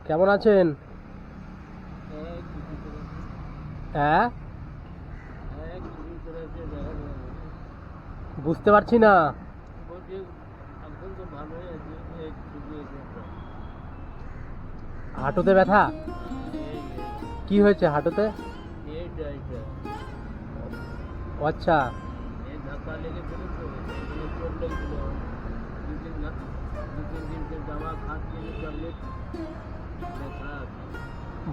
কেমন আছেন? হ্যাঁ, বুঝতে পারছি না। হাঁটুতে ব্যথা? কি হয়েছে হাঁটুতে? আচ্ছা,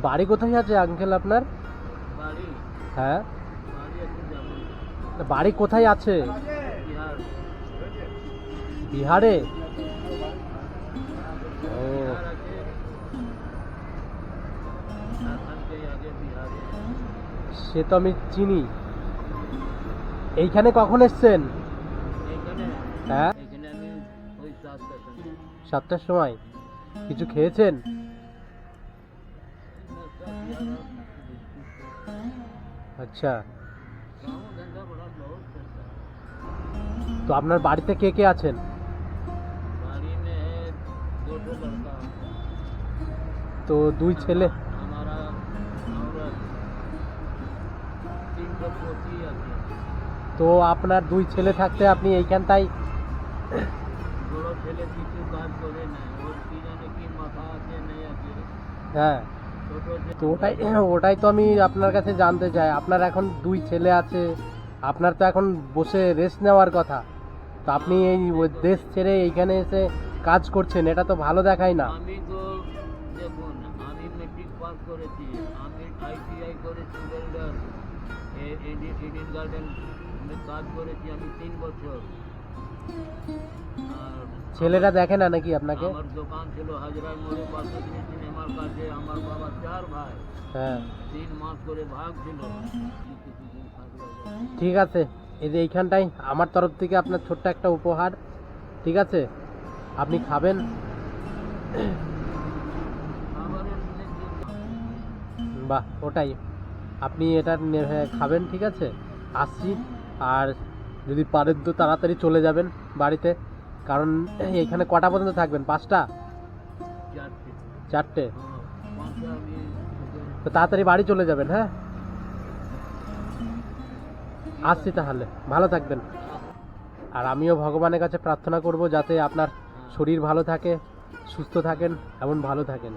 বাড়ি কোথায় আছে আঙ্কেল আপনার? হ্যাঁ, বাড়ি কোথায় আছে? বিহারে? ও, সে তো আমি চিনি। এইখানে কখন এসছেন? হ্যাঁ, 7টার সময়। কিছু খেয়েছেন? আচ্ছা, তো আপনার বাড়িতে কে কে আছেন? তো দুই ছেলে? তো আপনার দুই ছেলে থাকতে আপনি এইখানটাই? হ্যাঁ, তো ওটাই তো আমি আপনার কাছে জানতে চাই। আপনার এখন দুই ছেলে আছে, আপনার তো এখন বসে রেস্ট নেওয়ার কথা। তো আপনি এই দেশ ছেড়ে এইখানে এসে কাজ করছেন, এটা তো ভালো দেখায় না। আমি তো দেখুন, আমি মেট্রিক পাস করেছি, আমি আইটিআই করেছি, ওয়েল্ডার ইডেন গার্ডেন কাজ করেছি আমি 3 বছর। আর ছেলেরা দেখে না নাকি আপনাকে? আমার দোকান ছিল হাজরা মোড়ে পাশে সিনেমার কাছে। আমার বাবা 4 ভাই, হ্যাঁ, 3 মাস করে ভাগ ছিল। ঠিক আছে, এই যে এইখানটাই আমার তরফ থেকে আপনার ছোট্ট একটা উপহার, ঠিক আছে? আপনি খাবেন। খাবারের জন্য বাহ, ওটাই আপনি এটা খাবেন, ঠিক আছে? আসছি। আর যদি পারেন তো তাড়াতাড়ি চলে যাবেন বাড়িতে, কারণ এইখানে কটা পর্যন্ত থাকবেন? 5টা? 4টে। 4টে? হ্যাঁ, 5টা আমি তো তাড়াতাড়ি বাড়ি চলে যাবেন। হ্যাঁ, আসছি তাহলে, ভালো থাকবেন। আর আমিও ভগবানের কাছে প্রার্থনা করব যাতে আপনার শরীর ভালো থাকে, সুস্থ থাকেন, এমন ভালো থাকেন।